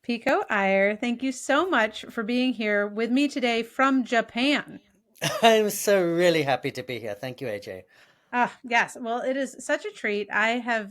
Pico Iyer, thank you so much for being here with me today from Japan. I'm so really happy to be here. Thank you, AJ. Ah, yes. Well, it is such a treat. I have,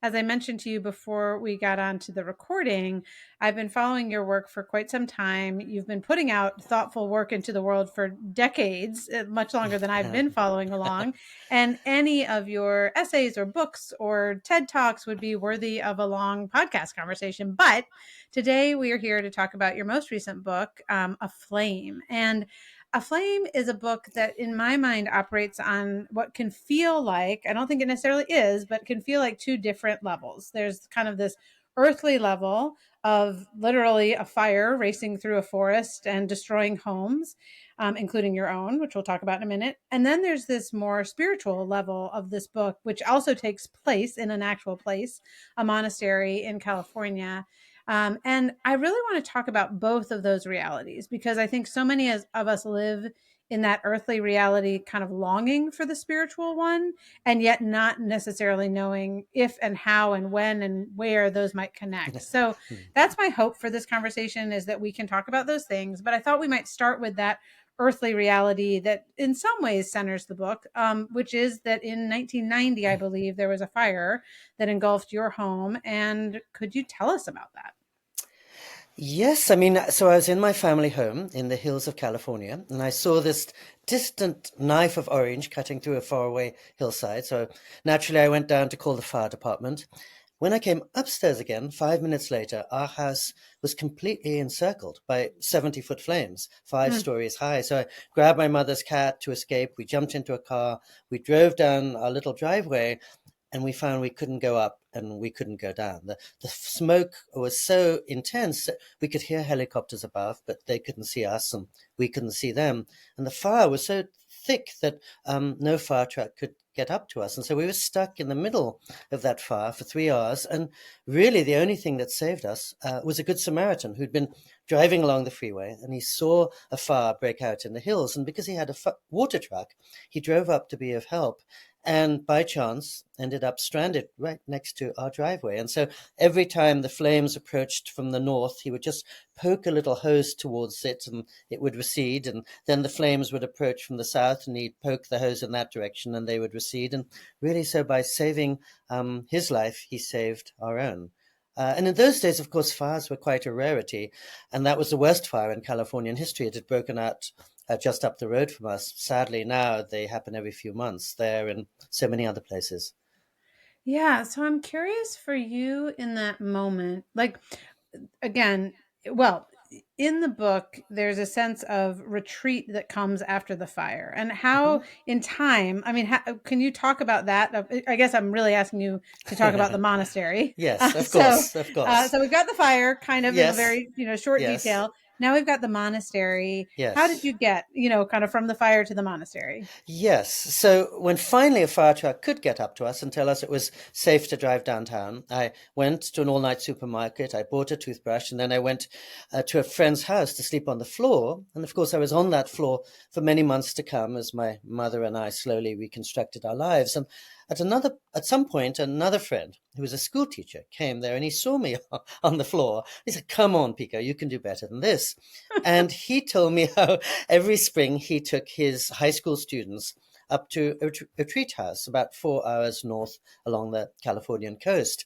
as I mentioned to you before we got on to the recording, I've been following your work for quite some time. You've been putting out thoughtful work into the world for decades, much longer than I've been following along. And any of your essays or books or TED Talks would be worthy of a long podcast conversation. But today we are here to talk about your most recent book, Aflame. And Aflame is a book that, in my mind, operates on what can feel like, I don't think it necessarily is, but can feel like two different levels. There's kind of this earthly level of literally a fire racing through a forest and destroying homes, including your own, which we'll talk about in a minute. And then there's this more spiritual level of this book, which also takes place in an actual place, a monastery in California. And I really want to talk about both of those realities because I think so many of us live in that earthly reality, kind of longing for the spiritual one, and yet not necessarily knowing if and how and when and where those might connect. So that's my hope for this conversation, is that we can talk about those things. But I thought we might start with that earthly reality that in some ways centers the book, which is that in 1990, I believe, there was a fire that engulfed your home. And could you tell us about that? Yes, I mean, so I was in my family home in the hills of California, and I saw this distant knife of orange cutting through a faraway hillside. So naturally, I went down to call the fire department. When I came upstairs again, 5 minutes later, our house was completely encircled by 70-foot flames, five Mm. stories high. So I grabbed my mother's cat to escape. We jumped into a car. We drove down our little driveway, and we found we couldn't go up and we couldn't go down. The smoke was so intense that we could hear helicopters above, but they couldn't see us and we couldn't see them. And the fire was so thick that no fire truck could get up to us. And so we were stuck in the middle of that fire for 3 hours. And really, the only thing that saved us was a good Samaritan who'd been driving along the freeway, and he saw a fire break out in the hills. And because he had a water truck, he drove up to be of help, and by chance ended up stranded right next to our driveway. And so every time the flames approached from the north, he would just poke a little hose towards it and it would recede. And then the flames would approach from the south and he'd poke the hose in that direction and they would recede. And really, so by saving his life, he saved our own. And in those days, of course, fires were quite a rarity. And that was the worst fire in Californian history. It had broken out just up the road from us. Sadly, now they happen every few months there and so many other places. Yeah, so I'm curious for you in that moment. Like, again, well, in the book, there's a sense of retreat that comes after the fire, and how Mhm. in time. I mean, can you talk about that? I guess I'm really asking you to talk about the monastery. Yes, of So, course, of course. so we've got the fire, kind of in a Yes, very short yes, detail. Now we've got the monastery. How did yes. you get kind of from the fire to the monastery? Yes. So when finally a fire truck could get up to us and tell us it was safe to drive downtown, I went to an all-night supermarket. I bought a toothbrush, and then I went to a friend's house to sleep on the floor. And of course, I was on that floor for many months to come as my mother and I slowly reconstructed our lives. And at some point, another friend who was a school teacher came there and he saw me on the floor. He said, "Come on, Pico, you can do better than this." And he told me how every spring he took his high school students up to a retreat house about 4 hours north along the Californian coast.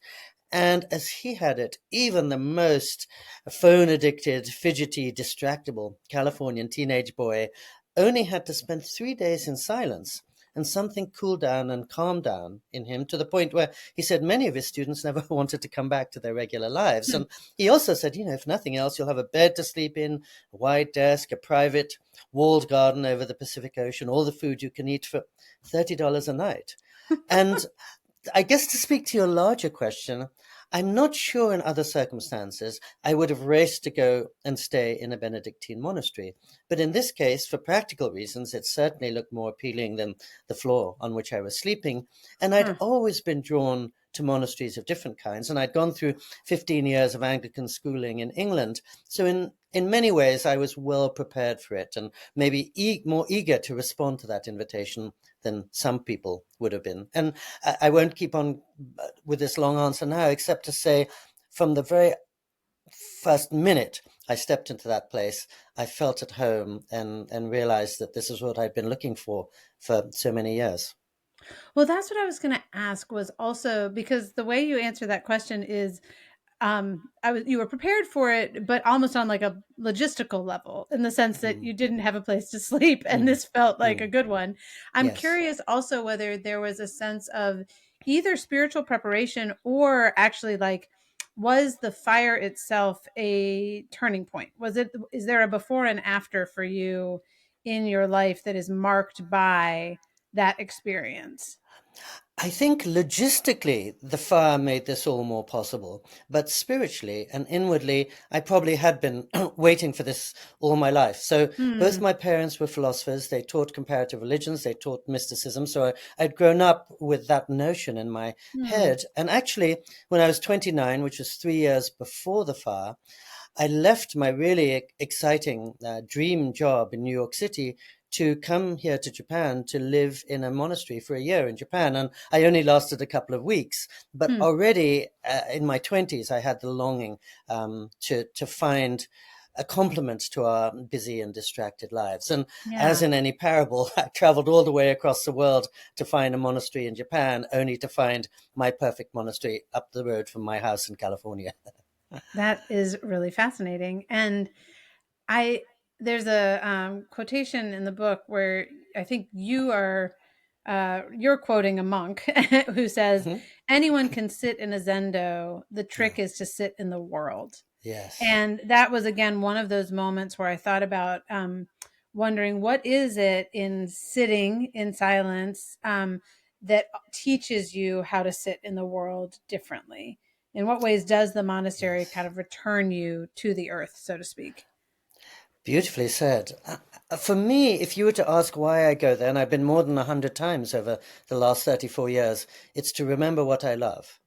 And as he had it, even the most phone addicted, fidgety, distractible Californian teenage boy only had to spend 3 days in silence. And something cooled down and calmed down in him to the point where he said many of his students never wanted to come back to their regular lives. And he also said, if nothing else, you'll have a bed to sleep in, a wide desk, a private walled garden over the Pacific Ocean, all the food you can eat for $30 a night. And I guess to speak to your larger question, I'm not sure in other circumstances I would have raced to go and stay in a Benedictine monastery. But in this case, for practical reasons, it certainly looked more appealing than the floor on which I was sleeping. And I'd Huh. always been drawn to monasteries of different kinds. And I'd gone through 15 years of Anglican schooling in England. So in many ways, I was well prepared for it and maybe more eager to respond to that invitation than some people would have been. And I won't keep on with this long answer now, except to say from the very first minute I stepped into that place, I felt at home and realized that this is what I'd been looking for so many years. Well, that's what I was going to ask was also because the way you answer that question is you were prepared for it, but almost on like a logistical level in the sense that Mm, you didn't have a place to sleep and mm, this felt like a mm. good one. I'm Yes. curious also whether there was a sense of either spiritual preparation or actually like was the fire itself a turning point? Is there a before and after for you in your life that is marked by that experience? I think logistically, the fire made this all more possible. But spiritually and inwardly, I probably had been waiting for this all my life. So both Hmm. my parents were philosophers. They taught comparative religions. They taught mysticism. So I'd grown up with that notion in my Hmm. head. And actually, when I was 29, which was 3 years before the fire, I left my really exciting dream job in New York City to come here to Japan to live in a monastery for a year in Japan. And I only lasted a couple of weeks, but Hmm. already in my 20s, I had the longing to find a complement to our busy and distracted lives. And as Yeah. in any parable, I traveled all the way across the world to find a monastery in Japan, only to find my perfect monastery up the road from my house in California. That is really fascinating. And I there's a quotation in the book where I think you're quoting a monk who says, Mhm. "Anyone can sit in a zendo. The Yeah. trick is to sit in the world." Yes. And that was again one of those moments where I thought about wondering what is it in sitting in silence that teaches you how to sit in the world differently. In what ways does the monastery kind Yes. of return you to the earth, so to speak? Beautifully said. For me, if you were to ask why I go there, and I've been more than 100 times over the last 34 years, it's to remember what I love,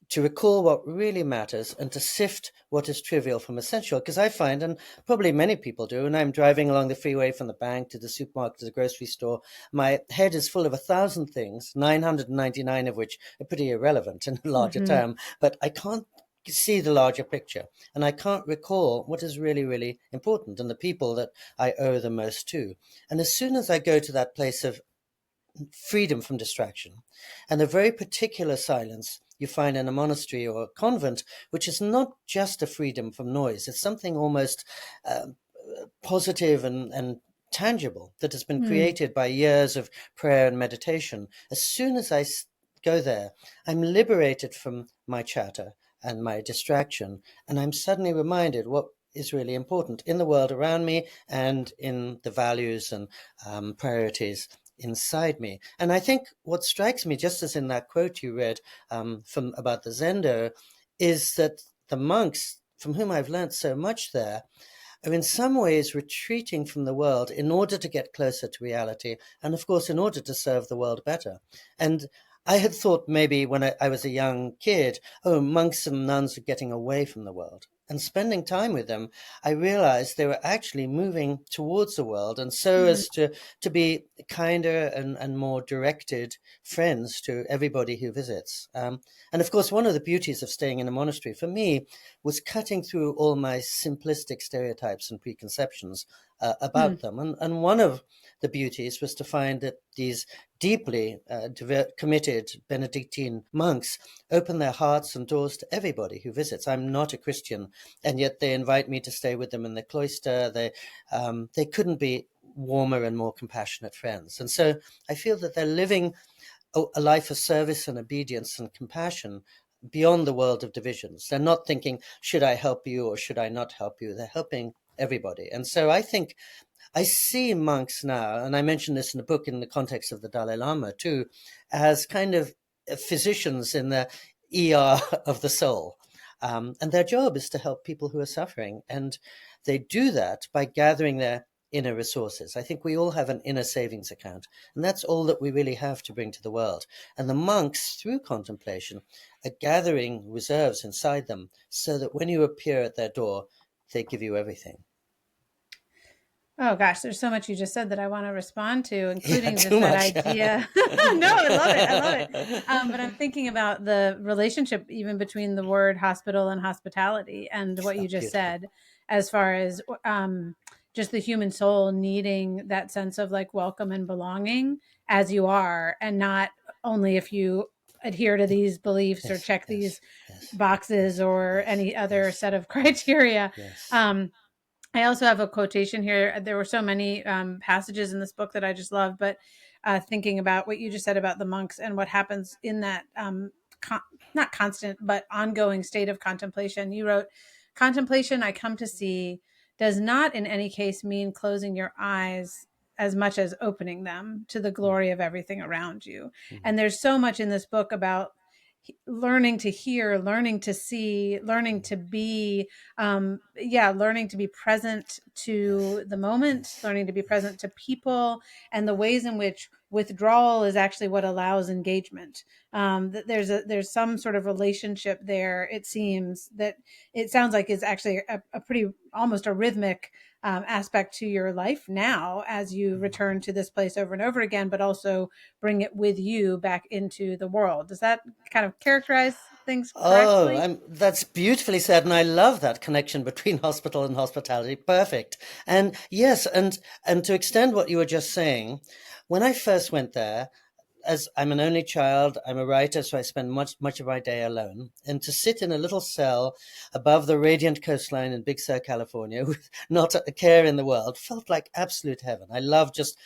to recall what really matters, and to sift what is trivial from essential. Because I find, and probably many people do, and I'm driving along the freeway from the bank to the supermarket to the grocery store, my head is full of 1,000 things, 999 of which are pretty irrelevant in a larger Hmm. term, but I can't see the larger picture, and I can't recall what is really, really important and the people that I owe the most to. And as soon as I go to that place of freedom from distraction and the very particular silence you find in a monastery or a convent, which is not just a freedom from noise, it's something almost um, positive and tangible that has been Hmm. created by years of prayer and meditation. As soon as go there, I'm liberated from my chatter and my distraction, and I'm suddenly reminded what is really important in the world around me and in the values and priorities inside me. And I think what strikes me, just as in that quote you read from about the Zendo, is that the monks from whom I've learnt so much there are in some ways retreating from the world in order to get closer to reality, and of course, in order to serve the world better. And I had thought maybe when I was a young kid, oh, monks and nuns are getting away from the world. And spending time with them, I realized they were actually moving towards the world, and so Hmm. as to be kinder and more directed friends to everybody who visits. And of course, one of the beauties of staying in a monastery for me was cutting through all my simplistic stereotypes and preconceptions Hmm. about them. And one of the beauties was to find that these deeply committed Benedictine monks open their hearts and doors to everybody who visits. I'm not a Christian, and yet they invite me to stay with them in the cloister. They couldn't be warmer and more compassionate friends. And so I feel that they're living a life of service and obedience and compassion beyond the world of divisions. They're not thinking, should I help you or should I not help you? They're helping everybody. And so I think I see monks now, and I mentioned this in the book in the context of the Dalai Lama too, as kind of physicians in the ER of the soul. And their job is to help people who are suffering. And they do that by gathering their inner resources. I think we all have an inner savings account, and that's all that we really have to bring to the world. And the monks, through contemplation, are gathering reserves inside them so that when you appear at their door, they give you everything. Oh gosh, there's so much you just said that I want to respond to, Yeah, including too just that much. idea. No, I love it. I love it. But I'm thinking about the relationship even between the word hospital and hospitality, and what Oh, you just beautiful. said, as far as just the human soul needing that sense of like welcome and belonging as you are, and not only if you adhere to these beliefs or Yes, check yes, these yes, boxes yes, or yes, any other yes, set of yes, criteria. yes. Um, I also have a quotation here. There were so many passages in this book that I just love, but thinking about what you just said about the monks and what happens in that con- not constant but ongoing state of contemplation. You wrote, "Contemplation, I come to see, does not in any case mean closing your eyes as much as opening them to the Mm, glory of everything around you." mm, And there's so much in this book about learning to hear, learning to see, learning mm. to be, yeah, learning to be present Yes, to the moment, yes, learning to be yes, present to people, and the ways in which withdrawal is actually what allows engagement. There's some sort of relationship there. It seems that it sounds like it's actually a pretty almost a rhythmic aspect to your life now as you mm. return to this place over and over again, but also bring it with you back into the world. Does that kind of characterize things Oh, correctly? that's beautifully said, and I love that connection between hospital and hospitality. Perfect. And yes, and to extend what you were just saying, when I first went there, as I'm an only child, I'm a writer, so I spend much of my day alone. And to sit in a little cell above the radiant coastline in Big Sur, California, with not a care in the world, felt like absolute heaven. I love just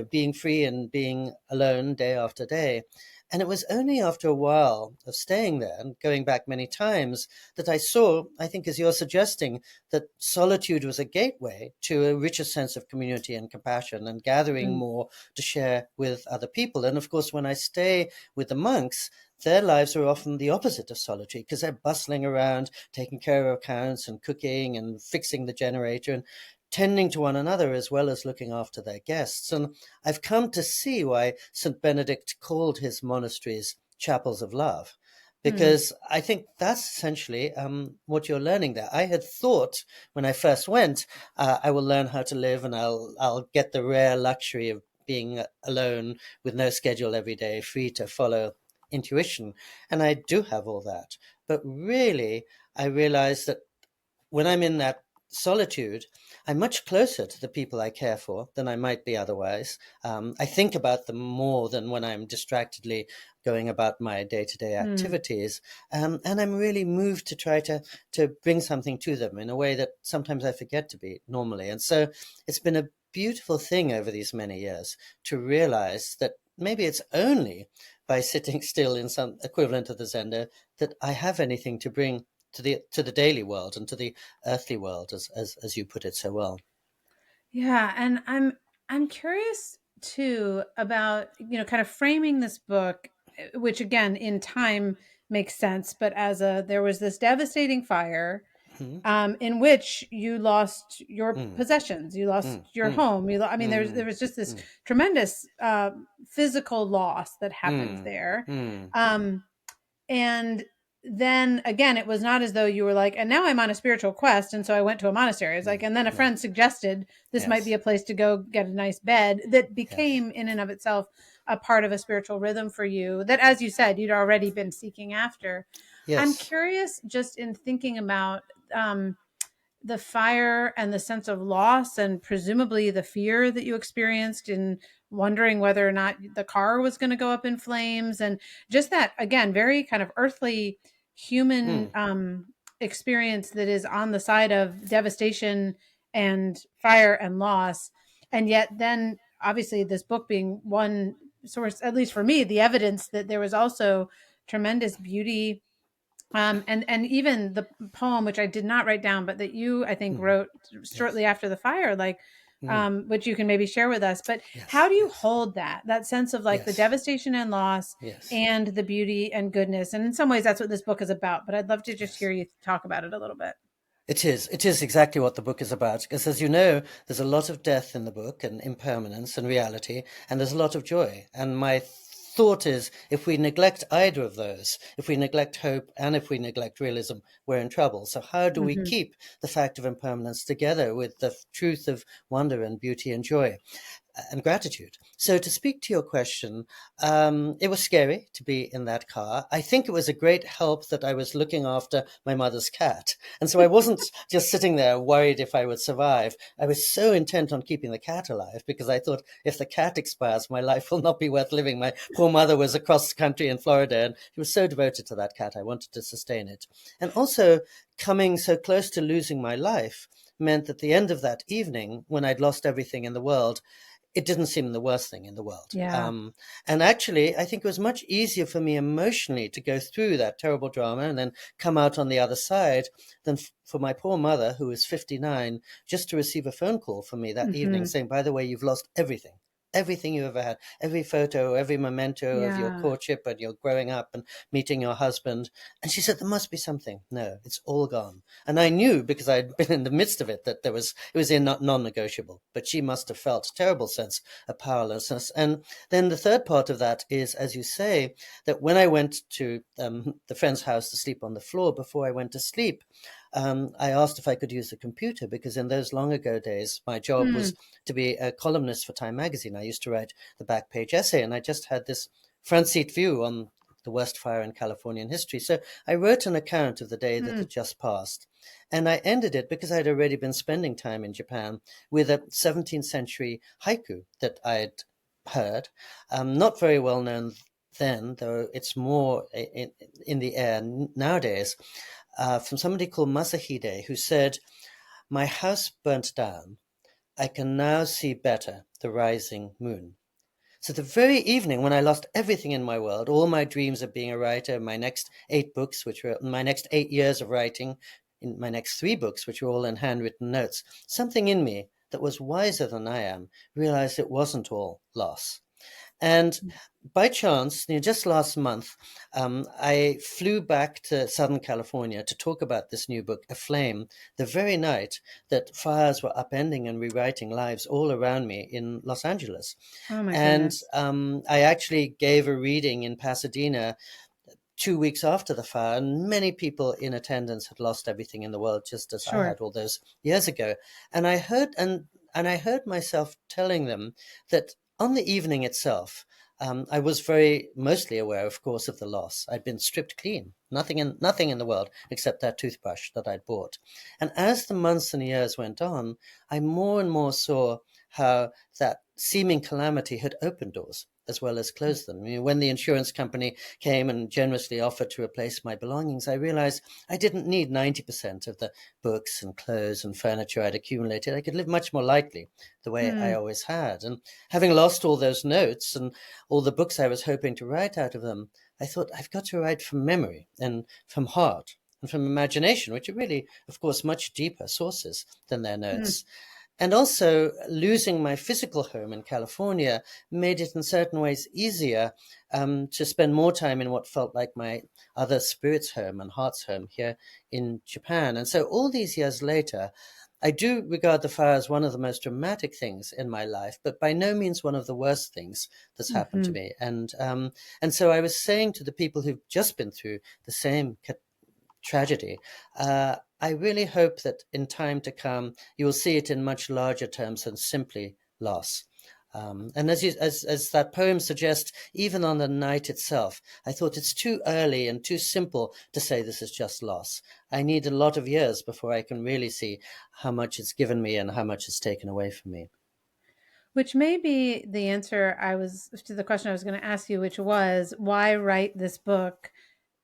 being free and being alone day after day. And it was only after a while of staying there and going back many times that I saw, I think, as you're suggesting, that solitude was a gateway to a richer sense of community and compassion and gathering Mm. more to share with other people. And of course, when I stay with the monks, their lives are often the opposite of solitude because they're bustling around, taking care of accounts and cooking and fixing the generator and tending to one another as well as looking after their guests. And I've come to see why St. Benedict called his monasteries chapels of love. Mm. Because I think that's essentially what you're learning there. I had thought when I first went, I will learn how to live, and I'll get the rare luxury of being alone with no schedule every day, free to follow intuition. And I do have all that. But really, I realize that when I'm in that solitude, I'm much closer to the people I care for than I might be otherwise. I think about them more than when I'm distractedly going about my day-to-day Mm. activities, and I'm really moved to try to bring something to them in a way that sometimes I forget to be normally. And so it's been a beautiful thing over these many years to realize that maybe it's only by sitting still in some equivalent of the Zendo that I have anything to bring to the daily world and to the earthly world, as you put it so well. Yeah, and I'm curious too about, kind of framing this book, which again in time makes sense, but as a there was this devastating fire Mm, in which you lost your mm, possessions, you lost mm, your mm, home. I mean, there mm, was just this mm, tremendous physical loss that happened mm, there. mm. Um, And then again, it was not as though you were like, and now I'm on a spiritual quest. And so I went to a monastery. It's like, No, and then a no. friend suggested this might be Yes, a place to go get a nice bed that yes, became, in and of itself, a part of a spiritual rhythm for you that, as you said, you'd already been seeking after. I'm yes. curious just in thinking about um, the fire and the sense of loss and presumably the fear that you experienced in wondering whether or not the car was going to go up in flames, and just that again very kind of earthly human Mm, experience that is on the side of devastation and fire and loss. And yet then obviously this book being one source, at least for me, the evidence that there was also tremendous beauty, and even the poem, which I did not write down, but that you, I think, mm, wrote yes, shortly after the fire, like, mm, which you can maybe share with us. But how yes, do you yes, hold that sense of like the yes, devastation and loss yes, and the beauty and goodness? And in some ways, that's what this book is about. But I'd love to just yes. hear you talk about it a little bit. It is. It is exactly what the book is about. Because, as you know, there's a lot of death in the book and impermanence and reality, and there's a lot of joy. And my thought is, if we neglect either of those, if we neglect hope and if we neglect realism, we're in trouble. So how do we Hmm. keep the fact of impermanence together with the truth of wonder and beauty and joy and gratitude? So to speak to your question, it was scary to be in that car. I think it was a great help that I was looking after my mother's cat. And so I wasn't just sitting there worried if I would survive. I was so intent on keeping the cat alive because I thought if the cat expires, my life will not be worth living. My poor mother was across the country in Florida and she was so devoted to that cat. I wanted to sustain it. And also coming so close to losing my life meant that the end of that evening, when I'd lost everything in the world, it didn't seem the worst thing in the world. Yeah. And actually, I think it was much easier for me emotionally to go through that terrible drama and then come out on the other side than for my poor mother, who was 59, just to receive a phone call from me that evening Hmm. saying, by the way, you've lost everything. Everything you ever had, every photo, every memento of your Yeah. courtship and your growing up and meeting your husband. And she said, there must be something. No, it's all gone. And I knew because I'd been in the midst of it that it was non-negotiable. But she must have felt a terrible sense of powerlessness. And then the third part of that is, as you say, that when I went to the friend's house to sleep on the floor before I went to sleep, I asked if I could use the computer because in those long ago days, my job Mm. was to be a columnist for Time magazine. I used to write the back page essay, and I just had this front seat view on the worst fire in Californian history. So I wrote an account of the day that Mm. had just passed. And I ended it because I'd already been spending time in Japan with a 17th century haiku that I'd heard, not very well known then, though it's more in the air nowadays, from somebody called Masahide, who said, my house burnt down. I can now see better the rising moon. So the very evening when I lost everything in my world, all my dreams of being a writer, my next 8 books, which were my next 8 years of writing, in my next 3 books, which were all in handwritten notes, something in me that was wiser than I am realized it wasn't all loss. And by chance, just last month, I flew back to Southern California to talk about this new book, Aflame, the very night that fires were upending and rewriting lives all around me in Los Angeles. Oh my And goodness. I actually gave a reading in Pasadena 2 weeks after the fire, and many people in attendance had lost everything in the world, just as I Sure. had all those years ago. And I heard myself telling them that on the evening itself, I was very mostly aware, of course, of the loss. I'd been stripped clean, nothing in the world except that toothbrush that I'd bought. And as the months and years went on, I more and more saw how that seeming calamity had opened doors as well as closed them. I mean, when the insurance company came and generously offered to replace my belongings, I realized I didn't need 90% of the books and clothes and furniture I'd accumulated. I could live much more lightly the way I Mm. always had. And having lost all those notes and all the books I was hoping to write out of them, I thought I've got to write from memory and from heart and from imagination, which are really, of course, much deeper sources than their Mm. notes. And also, losing my physical home in California made it in certain ways easier to spend more time in what felt like my other spirit's home and heart's home here in Japan. And so, all these years later, I do regard the fire as one of the most dramatic things in my life, but by no means one of the worst things that's happened to Hmm. me. And so I was saying to the people who've just been through the same tragedy. I really hope that in time to come, you will see it in much larger terms than simply loss. And as that poem suggests, even on the night itself, I thought it's too early and too simple to say this is just loss. I need a lot of years before I can really see how much it's given me and how much it's taken away from me. Which may be the answer to the question I was going to ask you, which was why write this book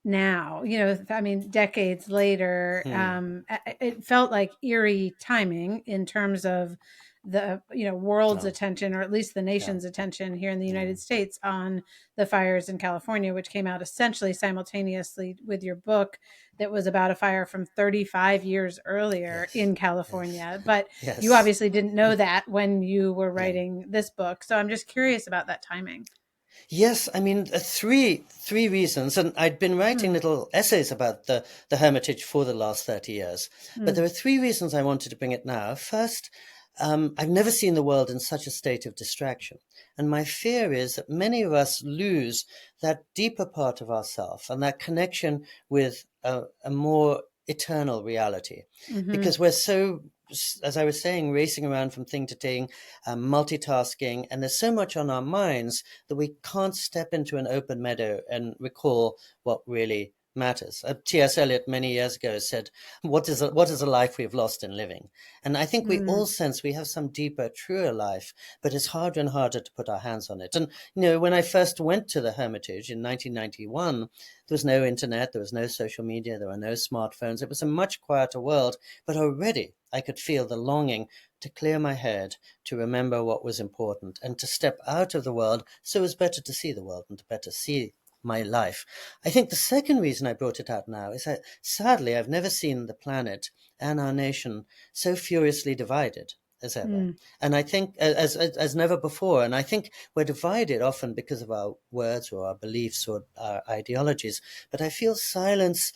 now? I mean, decades later, Hmm. it felt like eerie timing in terms of the world's Oh, attention, or at least the yeah. nation's attention here in the Hmm. United States on the fires in California, which came out essentially simultaneously with your book that was about a fire from 35 years earlier Yes. in Yes. California. But you Yes. obviously didn't know that when you were No. writing this book, so I'm just curious about that timing. Yes, I mean three reasons, and I'd been writing Hmm. little essays about the Hermitage for the last 30 years, but Hmm. there are three reasons I wanted to bring it now. First, I've never seen the world in such a state of distraction. And my fear is that many of us lose that deeper part of ourself and that connection with a more eternal reality. Mm-hmm. Because we're so, as I was saying, racing around from thing to thing, multitasking, and there's so much on our minds that we can't step into an open meadow and recall what really matters. T.S. Eliot many years ago said, what is a life we've lost in living? And I think we Mm. all sense we have some deeper, truer life, but it's harder and harder to put our hands on it. And, you know, when I first went to the Hermitage in 1991, there was no internet, there was no social media, there were no smartphones. It was a much quieter world, but already I could feel the longing to clear my head, to remember what was important, and to step out of the world so it was better to see the world and to better see my life. I think the second reason I brought it out now is that sadly I've never seen the planet and our nation so furiously divided as ever. Mm. And I think as never before. And I think we're divided often because of our words or our beliefs or our ideologies. But I feel silence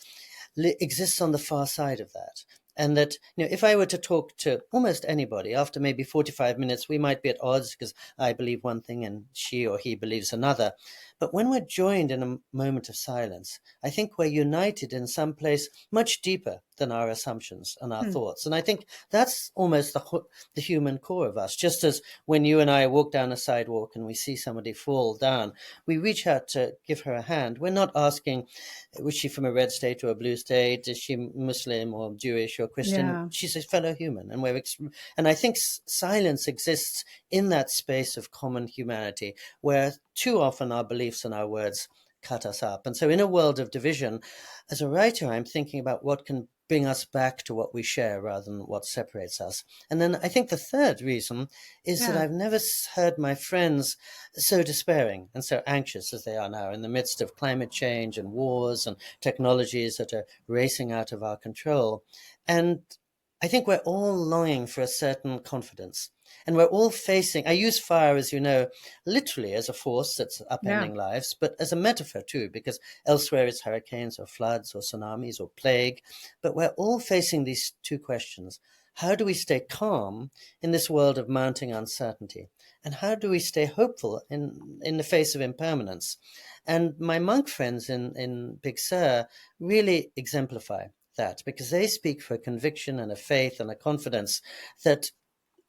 exists on the far side of that. And that, you know, if I were to talk to almost anybody, after maybe 45 minutes, we might be at odds because I believe one thing and she or he believes another. But when we're joined in a moment of silence, I think we're united in some place much deeper than our assumptions and our Mm. thoughts. And I think that's almost the human core of us. Just as when you and I walk down a sidewalk and we see somebody fall down, we reach out to give her a hand. We're not asking, was she from a red state or a blue state? Is she Muslim or Jewish or Christian? Yeah. She's a fellow human. And I think silence exists in that space of common humanity where too often our beliefs and our words cut us up. And so in a world of division, as a writer, I'm thinking about what can bring us back to what we share rather than what separates us. And then I think the third reason is that Yeah. I've never heard my friends so despairing and so anxious as they are now in the midst of climate change and wars and technologies that are racing out of our control. And I think we're all longing for a certain confidence. And we're all facing, I use fire, as you know, literally as a force that's Yeah. upending lives, but as a metaphor too, because elsewhere it's hurricanes or floods or tsunamis or plague. But we're all facing these two questions. How do we stay calm in this world of mounting uncertainty? And how do we stay hopeful in the face of impermanence? And my monk friends in Big Sur really exemplify that because they speak for a conviction and a faith and a confidence that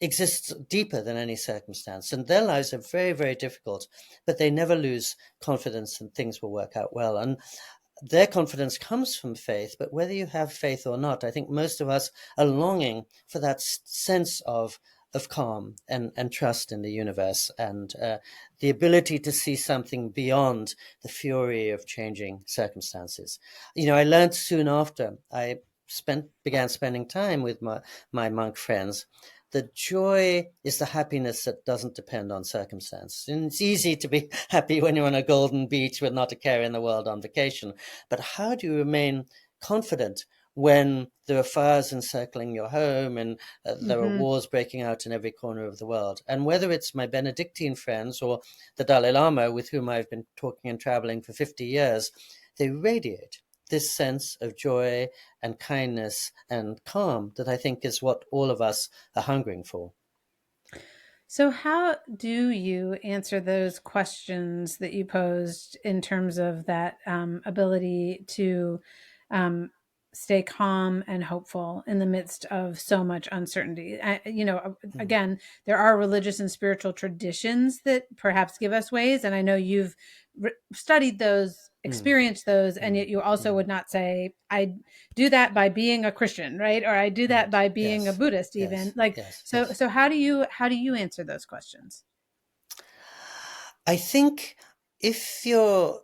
exists deeper than any circumstance. And their lives are very, very difficult, but they never lose confidence and things will work out well. And their confidence comes from faith, but whether you have faith or not, I think most of us are longing for that sense of calm and trust in the universe and the ability to see something beyond the fury of changing circumstances. You know, I learned soon after I began spending time with my monk friends. The joy is the happiness that doesn't depend on circumstance. And it's easy to be happy when you're on a golden beach with not a care in the world on vacation. But how do you remain confident when there are fires encircling your home and there are Mm-hmm. wars breaking out in every corner of the world? And whether it's my Benedictine friends or the Dalai Lama, with whom I've been talking and traveling for 50 years, they radiate this sense of joy and kindness and calm that I think is what all of us are hungering for. So, how do you answer those questions that you posed in terms of that ability to um, stay calm and hopeful in the midst of so much uncertainty? Mm, Again, there are religious and spiritual traditions that perhaps give us ways, and I know you've studied those, mm, experienced those, and mm, yet you also mm, would not say, I do that by being a Christian, right? Or I do that right. by being a Yes. Buddhist, even. Yes. Like, Yes. so Yes. so how do you answer those questions? I think if you're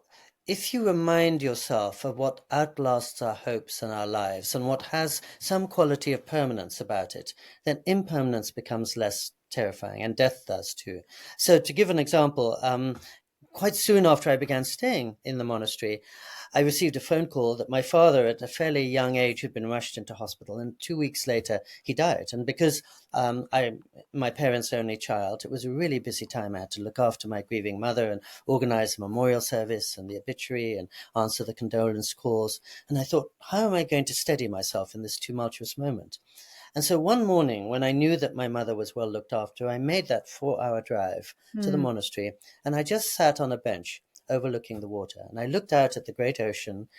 if you remind yourself of what outlasts our hopes and our lives and what has some quality of permanence about it, then impermanence becomes less terrifying, and death does too. So, to give an example, quite soon after I began staying in the monastery, I received a phone call that my father, at a fairly young age, had been rushed into hospital, and 2 weeks later he died. And because my parents' only child, it was a really busy time. I had to look after my grieving mother and organize the memorial service and the obituary and answer the condolence calls. And I thought, how am I going to steady myself in this tumultuous moment? And so one morning, when I knew that my mother was well looked after, I made that 4 hour drive to the Mm. monastery, and I just sat on a bench overlooking the water. And I looked out at the great ocean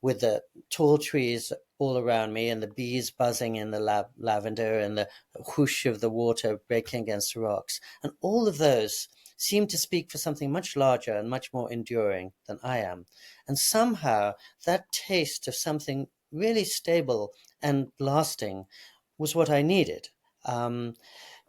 with the tall trees all around me and the bees buzzing in the lavender and the whoosh of the water breaking against the rocks. And all of those seem to speak for something much larger and much more enduring than I am. And somehow that taste of something really stable and lasting was what I needed.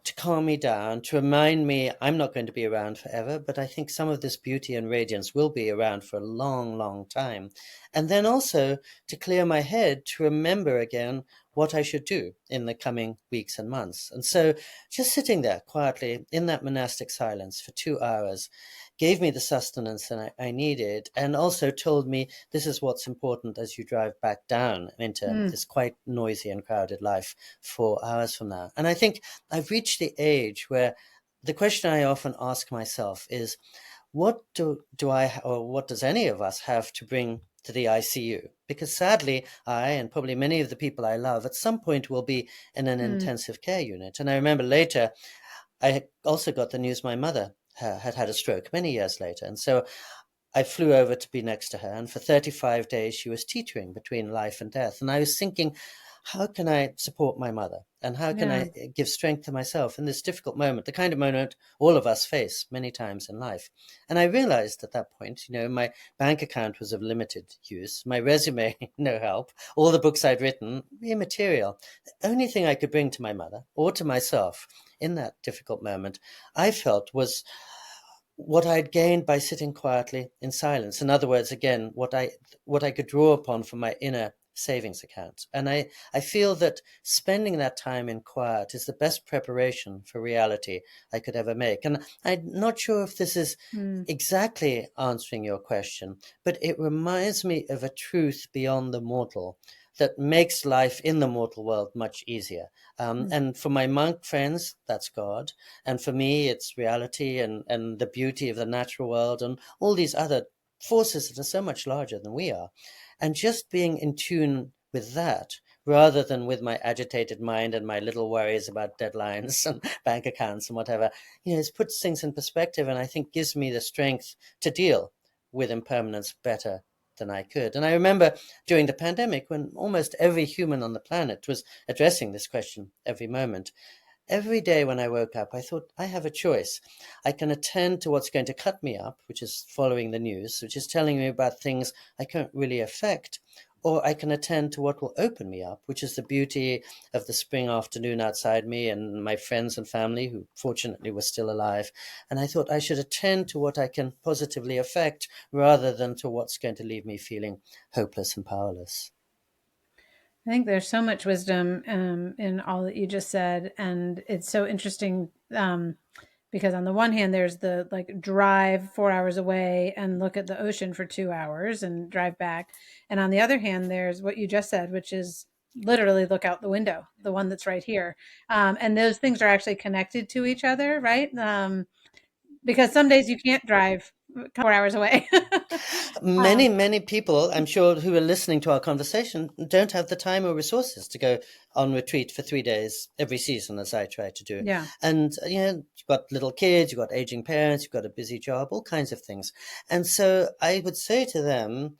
To calm me down, to remind me I'm not going to be around forever, but I think some of this beauty and radiance will be around for a long, long time. And then also to clear my head to remember again what I should do in the coming weeks and months. And so just sitting there quietly in that monastic silence for 2 hours gave me the sustenance that I needed, and also told me this is what's important as you drive back down into Mm. this quite noisy and crowded life 4 hours from now. And I think I've reached the age where the question I often ask myself is, what do I, or what does any of us have to bring to the ICU? Because sadly, I and probably many of the people I love at some point will be in an Mm. intensive care unit. And I remember later, I also got the news my mother had had a stroke many years later. And so I flew over to be next to her, and for 35 days she was teetering between life and death. And I was thinking, how can I support my mother? And how can Yeah. I give strength to myself in this difficult moment, the kind of moment all of us face many times in life? And I realized at that point, my bank account was of limited use, my resume, no help, all the books I'd written, immaterial. The only thing I could bring to my mother or to myself in that difficult moment, I felt, was what I'd gained by sitting quietly in silence. In other words, again, what I could draw upon from my inner savings account. And I feel that spending that time in quiet is the best preparation for reality I could ever make. And I'm not sure if this is Mm. exactly answering your question, but it reminds me of a truth beyond the mortal that makes life in the mortal world much easier. Mm. And for my monk friends, that's God. And for me, it's reality and the beauty of the natural world and all these other forces that are so much larger than we are. And just being in tune with that rather than with my agitated mind and my little worries about deadlines and bank accounts and whatever, it puts things in perspective, and I think gives me the strength to deal with impermanence better than I could. And I remember during the pandemic when almost every human on the planet was addressing this question every moment. Every day when I woke up, I thought, I have a choice. I can attend to what's going to cut me up, which is following the news, which is telling me about things I can't really affect, or I can attend to what will open me up, which is the beauty of the spring afternoon outside me and my friends and family who fortunately were still alive. And I thought I should attend to what I can positively affect rather than to what's going to leave me feeling hopeless and powerless. I think there's so much wisdom in all that you just said, and it's so interesting because on the one hand, there's the like drive 4 hours away and look at the ocean for 2 hours and drive back, and on the other hand, there's what you just said, which is literally look out the window, the one that's right here, and those things are actually connected to each other, right? Because some days you can't drive 4 hours away. Many, um, many people, I'm sure, who are listening to our conversation don't have the time or resources to go on retreat for 3 days every season, as I try to do. yeah. And, you've got little kids, you've got aging parents, you've got a busy job, all kinds of things. And so I would say to them,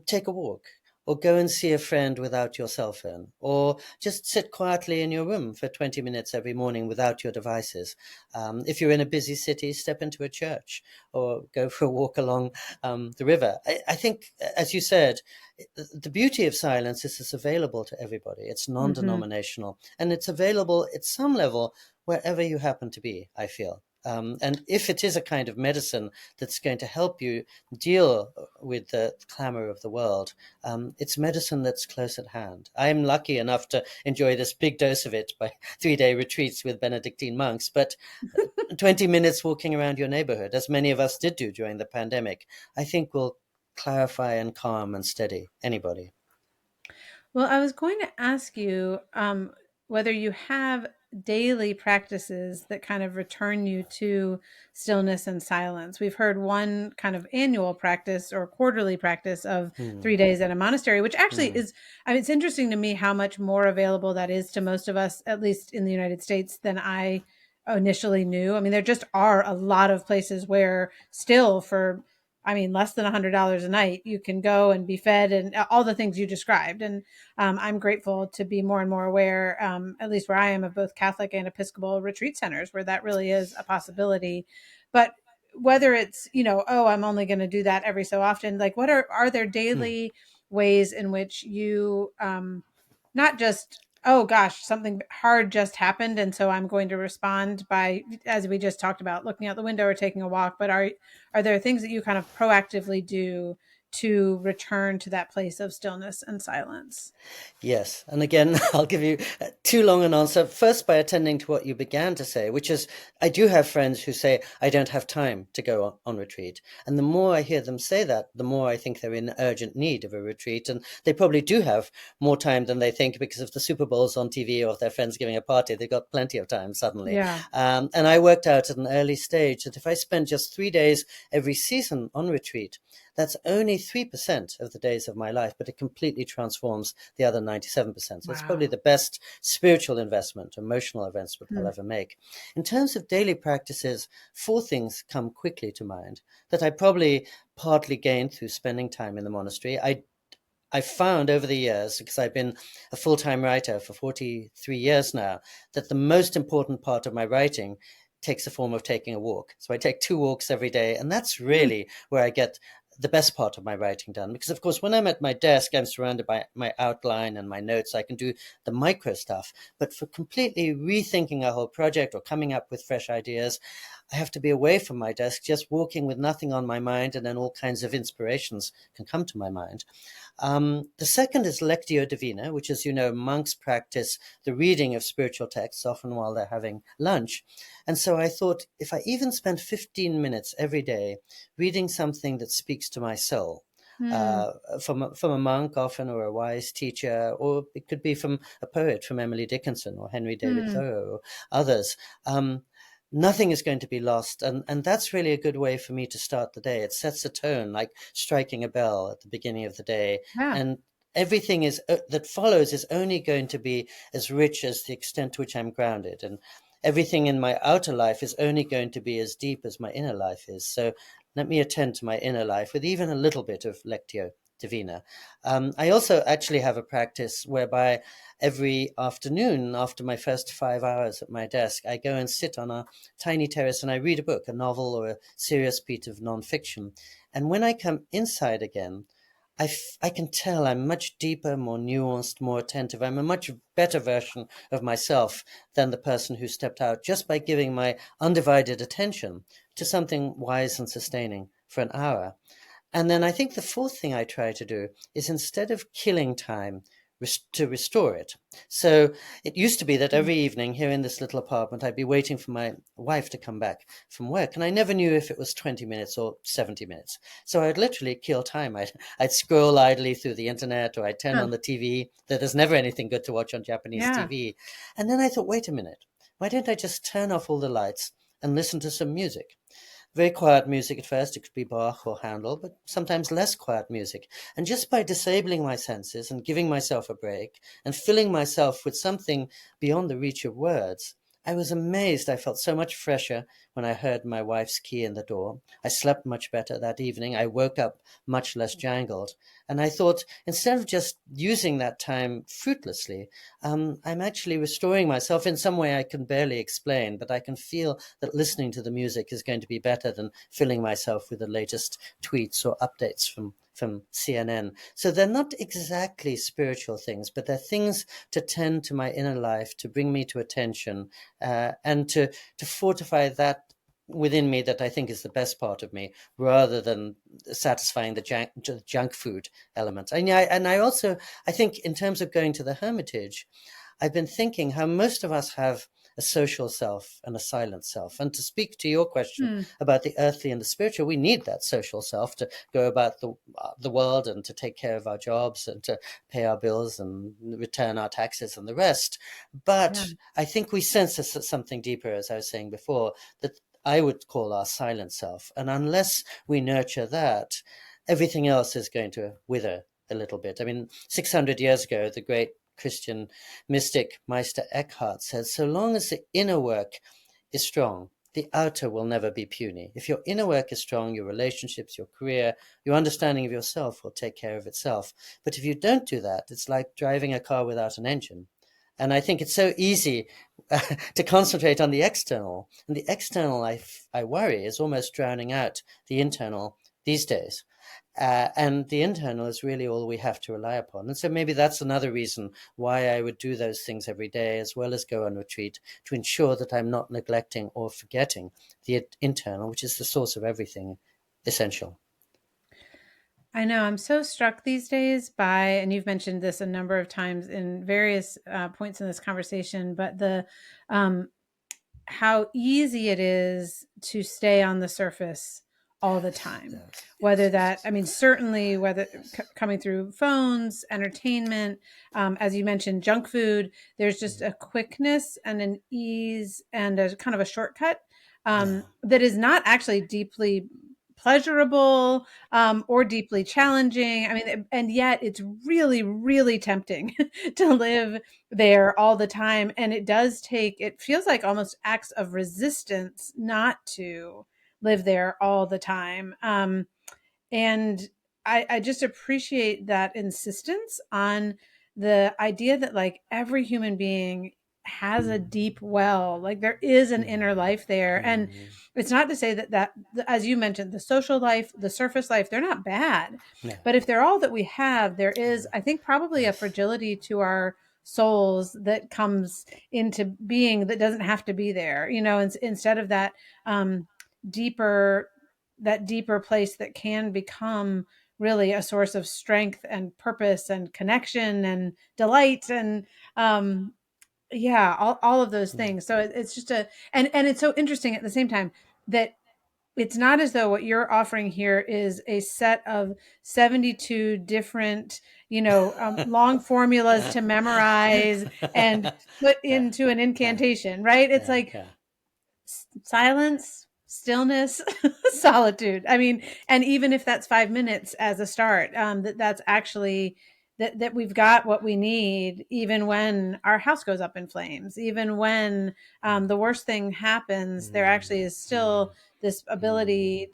take a walk. Or go and see a friend without your cell phone, or just sit quietly in your room for 20 minutes every morning without your devices. If you're in a busy city, step into a church or go for a walk along the river. I think, as you said, the beauty of silence is it's available to everybody. It's Hmm. non-denominational, and it's available at some level wherever you happen to be, I feel. And if it is a kind of medicine that's going to help you deal with the clamor of the world, it's medicine that's close at hand. I'm lucky enough to enjoy this big dose of it by 3 day retreats with Benedictine monks, but 20 minutes walking around your neighborhood, as many of us did do during the pandemic, I think will clarify and calm and steady anybody. Well, I was going to ask you whether you have daily practices that kind of return you to stillness and silence. We've heard one kind of annual practice or quarterly practice of Hmm. 3 days at a monastery, which actually Hmm. is, I mean, it's interesting to me how much more available that is to most of us, at least in the United States, than I initially knew. I mean, there just are a lot of places where still for, I mean, less than $100 a night, you can go and be fed and all the things you described. And I'm grateful to be more and more aware, at least where I am, of both Catholic and Episcopal retreat centers where that really is a possibility. But whether it's, oh, I'm only going to do that every so often, like what are there Hmm. daily ways in which you not just, oh gosh, something hard just happened and so I'm going to respond by, as we just talked about, looking out the window or taking a walk, but are there things that you kind of proactively do to return to that place of stillness and silence? Yes. And again, I'll give you too long an answer. First, by attending to what you began to say, which is I do have friends who say, I don't have time to go on retreat. And the more I hear them say that, the more I think they're in urgent need of a retreat. And they probably do have more time than they think because if the Super Bowl's on TV or if their friend's giving a party, they've got plenty of time suddenly. Yeah. And I worked out at an early stage that if I spend just 3 days every season on retreat, that's only 3% of the days of my life, but it completely transforms the other 97%. So it's probably Wow. the best spiritual investment, emotional investment I'll Hmm. ever make. In terms of daily practices, four things come quickly to mind that I probably partly gained through spending time in the monastery. I found over the years, because I've been a full-time writer for 43 years now, that the most important part of my writing takes the form of taking a walk. So I take 2 walks every day, and that's Hmm. really where I get the best part of my writing done. Because, of course, when I'm at my desk, I'm surrounded by my outline and my notes. I can do the micro stuff. But for completely rethinking a whole project or coming up with fresh ideas, I have to be away from my desk, just walking with nothing on my mind, and then all kinds of inspirations can come to my mind. The second is Lectio Divina, which, as you know, monks practice the reading of spiritual texts, often while they're having lunch. And so I thought if I even spend 15 minutes every day reading something that speaks to my soul, Hmm. uh, from a monk often or a wise teacher, or it could be from a poet, from Emily Dickinson or Henry David Hmm. Thoreau or others. Nothing is going to be lost. And that's really a good way for me to start the day. It sets a tone, like striking a bell at the beginning of the day. Yeah. And everything is that follows is only going to be as rich as the extent to which I'm grounded. And everything in my outer life is only going to be as deep as my inner life is. So let me attend to my inner life with even a little bit of Lectio Divina. I also actually have a practice whereby every afternoon, after my first 5 hours at my desk, I go and sit on a tiny terrace and I read a book, a novel or a serious piece of nonfiction. And when I come inside again, I can tell I'm much deeper, more nuanced, more attentive. I'm a much better version of myself than the person who stepped out just by giving my undivided attention to something wise and sustaining for an hour. And then I think the fourth thing I try to do is instead of killing time, to restore it. So it used to be that Hmm. every evening here in this little apartment, I'd be waiting for my wife to come back from work. And I never knew if it was 20 minutes or 70 minutes. So I'd literally kill time. I'd scroll idly through the internet or I'd turn Huh. on the TV. There's never anything good to watch on Japanese Yeah. TV. And then I thought, wait a minute, why don't I just turn off all the lights and listen to some music? Very quiet music at first. It could be Bach or Handel, but sometimes less quiet music. And just by disabling my senses and giving myself a break and filling myself with something beyond the reach of words, I was amazed. I felt so much fresher when I heard my wife's key in the door. I slept much better that evening. I woke up much less jangled. And I thought, instead of just using that time fruitlessly, I'm actually restoring myself in some way I can barely explain, but I can feel that listening to the music is going to be better than filling myself with the latest tweets or updates from CNN. So they're not exactly spiritual things, but they're things to tend to my inner life, to bring me to attention, and to fortify that within me that I think is the best part of me, rather than satisfying the junk food element. And I also I think in terms of going to the hermitage, I've been thinking how most of us have a social self and a silent self. And to speak to your question Hmm. about the earthly and the spiritual, we need that social self to go about the world and to take care of our jobs and to pay our bills and return our taxes and the rest. Yeah. But I think we sense something deeper, as I was saying before, that I would call our silent self. And unless we nurture that, everything else is going to wither a little bit. I mean, 600 years ago, the great Christian mystic Meister Eckhart said, so long as the inner work is strong, the outer will never be puny. If your inner work is strong, your relationships, your career, your understanding of yourself will take care of itself. But if you don't do that, it's like driving a car without an engine. And I think it's so easy to concentrate on the external. And the external, I worry, is almost drowning out the internal these days. And the internal is really all we have to rely upon. And so maybe that's another reason why I would do those things every day, as well as go on retreat, to ensure that I'm not neglecting or forgetting the internal, which is the source of everything essential. I know. I'm so struck these days by, and you've mentioned this a number of times in various points in this conversation, but the um, how easy it is to stay on the surface all the Yes, time. yes, Whether yes, yes, that, I mean, certainly whether yes. coming through phones, entertainment, as you mentioned, junk food, there's just Mm, a quickness and an ease and a kind of a shortcut yeah. that is not actually deeply pleasurable or deeply challenging. I mean, and yet it's really, really tempting to live there all the time. And it does take, it feels like almost acts of resistance not to live there all the time. And I just appreciate that insistence on the idea that like every human being has a deep well, like there is an inner Mm, life there. And mm, it's not to say that as you mentioned, the social life, the surface life, they're not bad, no. but if they're all that we have, there is, Yeah. I think, probably a Yes. fragility to our souls that comes into being that doesn't have to be there, instead of um deeper deeper place that can become really a source of strength and purpose and connection and delight and um yeah, all of those Mm, things. So it's just and it's so interesting at the same time that it's not as though what you're offering here is a set of 72 different, long formulas to memorize and put yeah, into an yeah, incantation, right? It's yeah, like yeah. silence, stillness, solitude. I mean, and even if that's 5 minutes as a start, that's actually that we've got what we need, even when our house goes up in flames, even when Mm, the worst thing happens, there mm, actually is mm, still this mm, ability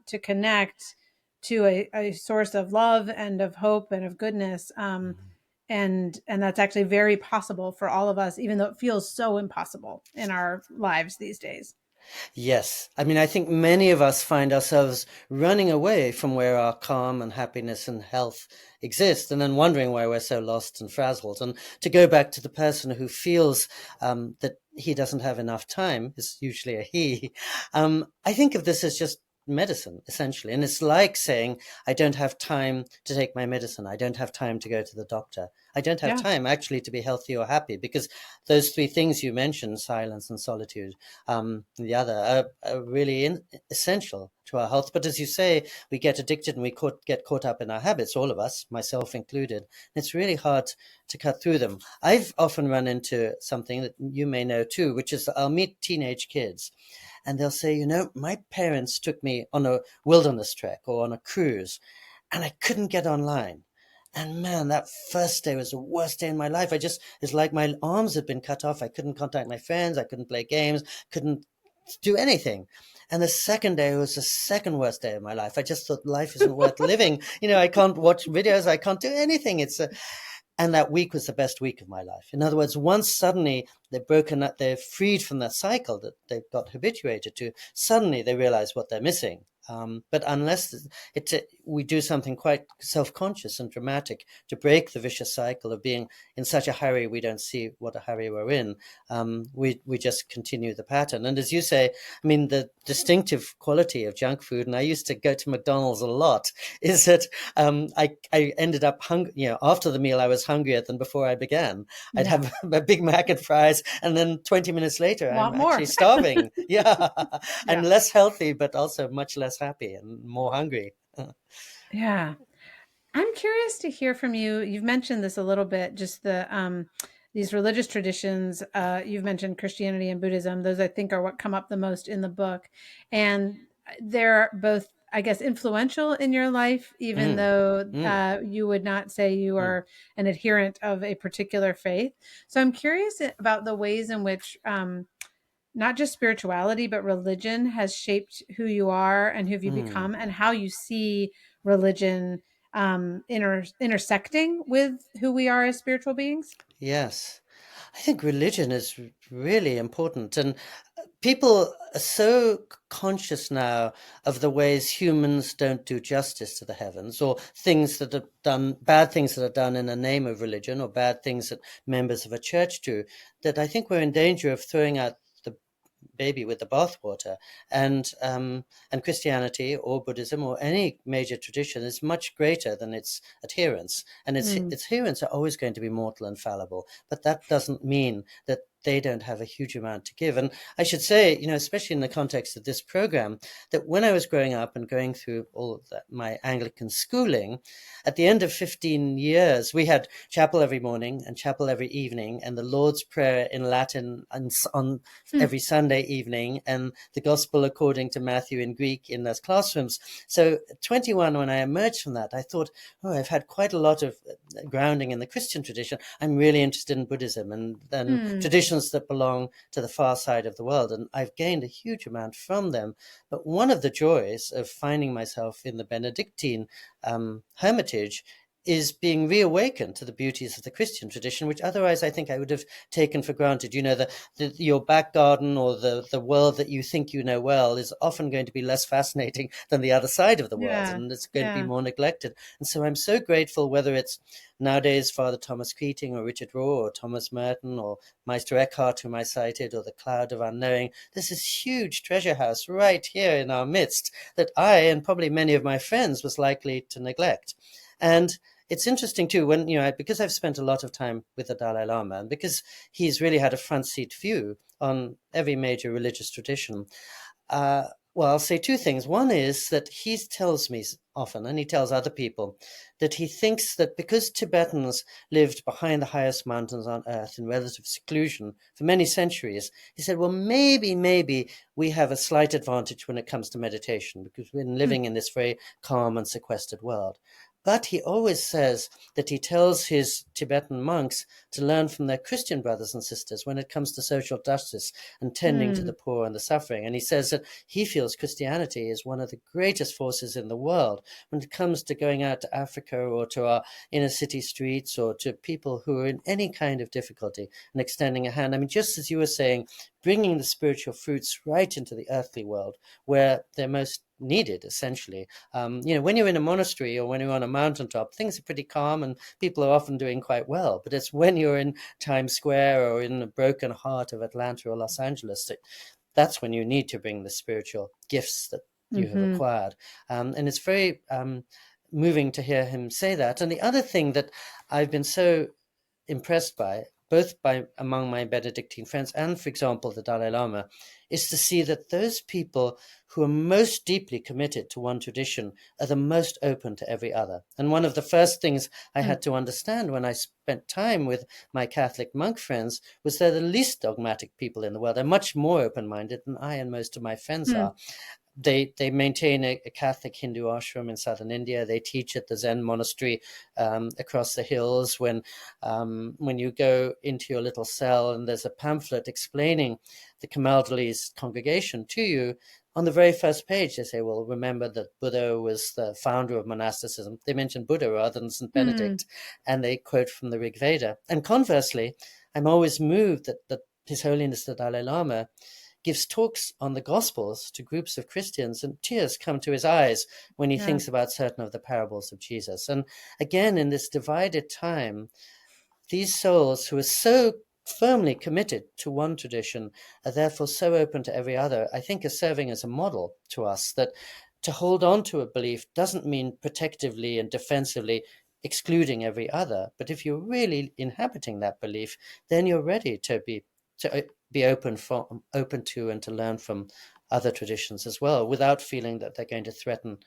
to connect to a source of love and of hope and of goodness. mm. And that's actually very possible for all of us, even though it feels so impossible in our lives these days. Yes. I mean, I think many of us find ourselves running away from where our calm and happiness and health exist, and then wondering why we're so lost and frazzled. And to go back to the person who feels that he doesn't have enough time, is usually a he. I think of this as just medicine, essentially. And it's like saying, I don't have time to take my medicine. I don't have time to go to the doctor. I don't have Yeah. time actually to be healthy or happy, because those three things you mentioned, silence and solitude, the other, are really essential to our health. But as you say, we get addicted and we get caught up in our habits, all of us, myself included. It's really hard to cut through them. I've often run into something that you may know too, which is I'll meet teenage kids and they'll say, my parents took me on a wilderness trek or on a cruise and I couldn't get online. And man, that first day was the worst day in my life. It's like my arms had been cut off. I couldn't contact my friends. I couldn't play games, couldn't do anything. And the second day was the second worst day of my life. I just thought life isn't worth living. I can't watch videos. I can't do anything. And that week was the best week of my life. In other words, once suddenly they're freed from that cycle that they've got habituated to, suddenly they realize what they're missing. But unless we do something quite self-conscious and dramatic to break the vicious cycle of being in such a hurry we don't see what a hurry we're in, we just continue the pattern. And as you say, I mean, the distinctive quality of junk food, and I used to go to McDonald's a lot, is that I ended up after the meal I was hungrier than before I began. I'd Yeah. have a Big Mac and fries, and then 20 minutes later I'm Want actually more. starving. Yeah. I'm Yeah. less healthy, but also much less happy and more hungry. Yeah. I'm curious to hear from you. You've mentioned this a little bit, just these religious traditions. You've mentioned Christianity and Buddhism. Those I think are what come up the most in the book, and they're both, I guess, influential in your life, even Mm, though mm, you would not say you mm, are an adherent of a particular faith. So I'm curious about the ways in which not just spirituality, but religion has shaped who you are and who have you mm. become, and how you see religion intersecting with who we are as spiritual beings. Yes. I think religion is really important. And people are so conscious now of the ways humans don't do justice to the heavens, or things that are done, bad things that are done in the name of religion, or bad things that members of a church do, that I think we're in danger of throwing out the baby with the bathwater. And Christianity or Buddhism or any major tradition is much greater than its adherents, and its Mm, adherents are always going to be mortal and fallible. But that doesn't mean that they don't have a huge amount to give. And I should say, especially in the context of this program, that when I was growing up and going through all of that, my Anglican schooling, at the end of 15 years, we had chapel every morning and chapel every evening, and the Lord's Prayer in Latin on mm, every Sunday evening, and the Gospel according to Matthew in Greek in those classrooms. So at 21, when I emerged from that, I thought, oh, I've had quite a lot of grounding in the Christian tradition. I'm really interested in Buddhism and mm, traditions that belong to the far side of the world, and I've gained a huge amount from them. But one of the joys of finding myself in the Benedictine hermitage is being reawakened to the beauties of the Christian tradition, which otherwise I think I would have taken for granted. Your back garden or the world that you think you know well is often going to be less fascinating than the other side of the world, yeah. and it's going to be Yeah. more neglected. And so I'm so grateful, whether it's nowadays Father Thomas Keating or Richard Rohr or Thomas Merton or Meister Eckhart, whom I cited, or the Cloud of Unknowing. There's this huge treasure house right here in our midst that I and probably many of my friends was likely to neglect. And it's interesting too, when because I've spent a lot of time with the Dalai Lama, and because he's really had a front seat view on every major religious tradition. uh, well, I'll say two things. One is that he tells me often, and he tells other people, that he thinks that because Tibetans lived behind the highest mountains on earth in relative seclusion for many centuries, he said, well, maybe we have a slight advantage when it comes to meditation because we're Mm, living in this very calm and sequestered world. But he always says that he tells his Tibetan monks to learn from their Christian brothers and sisters when it comes to social justice and tending to the mm, poor and the suffering. And he says that he feels Christianity is one of the greatest forces in the world when it comes to going out to Africa or to our inner city streets or to people who are in any kind of difficulty and extending a hand. I mean, just as you were saying, bringing the spiritual fruits right into the earthly world where they're most needed, essentially. When you're in a monastery or when you're on a mountaintop, things are pretty calm and people are often doing quite well. But it's when you're in Times Square or in the broken heart of Atlanta or Los Angeles that's when you need to bring the spiritual gifts that you have mhm, acquired. And it's very moving to hear him say that. And the other thing that I've been so impressed by, both by among my Benedictine friends and, for example, the Dalai Lama, is to see that those people who are most deeply committed to one tradition are the most open to every other. And one of the first things I mm, had to understand when I spent time with my Catholic monk friends was they're the least dogmatic people in the world. They're much more open-minded than I and most of my friends mm, are. They maintain a Catholic Hindu ashram in southern India. They teach at the Zen monastery across the hills. When you go into your little cell and there's a pamphlet explaining the Camaldolese congregation to you, on the very first page they say, well, remember that Buddha was the founder of monasticism. They mention Buddha rather than St. mm, Benedict, and they quote from the Rig Veda. And conversely, I'm always moved that His Holiness the Dalai Lama gives talks on the Gospels to groups of Christians, and tears come to his eyes when he Yeah. thinks about certain of the parables of Jesus. And again, in this divided time, these souls who are so firmly committed to one tradition are therefore so open to every other, I think, are serving as a model to us that to hold on to a belief doesn't mean protectively and defensively excluding every other. But if you're really inhabiting that belief, then you're ready to be open to and to learn from other traditions as well, without feeling that they're going to threaten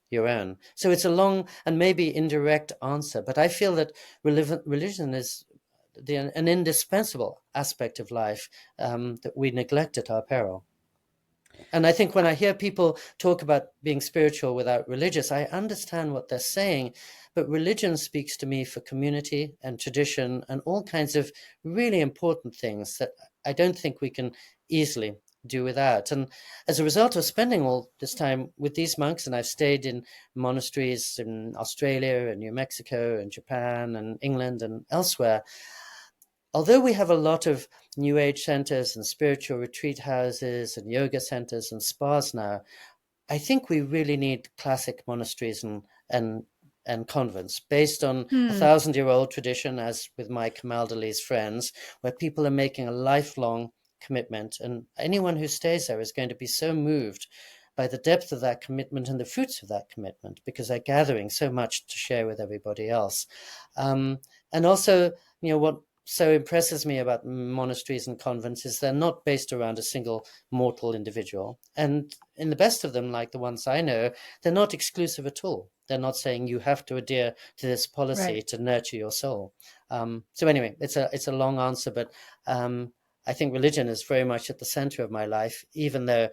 your own. So it's a long and maybe indirect answer, but I feel that religion is an indispensable aspect of life that we neglect at our peril. And I think when I hear people talk about being spiritual without religious, I understand what they're saying, but religion speaks to me for community and tradition and all kinds of really important things that I don't think we can easily do without. And as a result of spending all this time with these monks, and I've stayed in monasteries in Australia and New Mexico and Japan and England and elsewhere, although we have a lot of New Age centers and spiritual retreat houses and yoga centers and spas now, I think we really need classic monasteries and convents based on a Hmm. 1,000-year-old tradition, as with my Camaldolese friends, where people are making a lifelong commitment. And anyone who stays there is going to be so moved by the depth of that commitment and the fruits of that commitment, because they're gathering so much to share with everybody else. And also, what so impresses me about monasteries and convents is they're not based around a single mortal individual. And in the best of them, like the ones I know, they're not exclusive at all. They're not saying you have to adhere to this policy Right. to nurture your soul. So anyway, it's a long answer, but I think religion is very much at the center of my life, even though,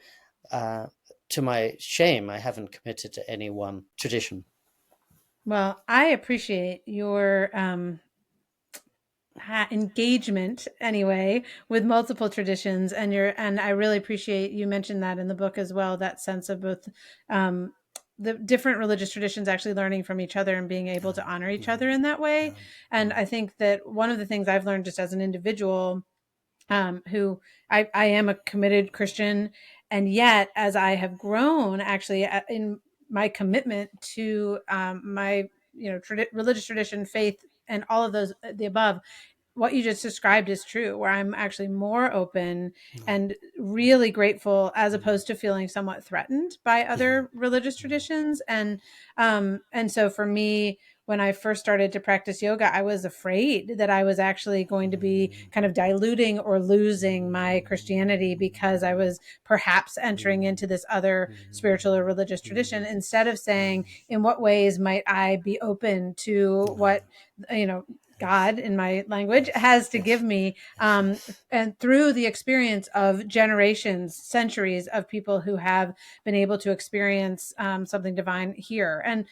to my shame, I haven't committed to any one tradition. Well, I appreciate your engagement anyway with multiple traditions, and I really appreciate you mentioned that in the book as well, that sense of both um the different religious traditions actually learning from each other and being able to honor each other in that way. And I think that one of the things I've learned just as an individual, who I am a committed Christian, and yet as I have grown actually in my commitment to my religious tradition, faith, and all of those the above, what you just described is true, where I'm actually more open and really grateful, as opposed to feeling somewhat threatened by Yeah. other religious traditions. And so for me, when I first started to practice yoga, I was afraid that I was actually going to be kind of diluting or losing my Christianity because I was perhaps entering into this other spiritual or religious tradition, instead of saying, in what ways might I be open to what, you know, God, in my language, Yes. has to give Yes. me, Yes. and through the experience of generations, centuries of people who have been able to experience something divine here. And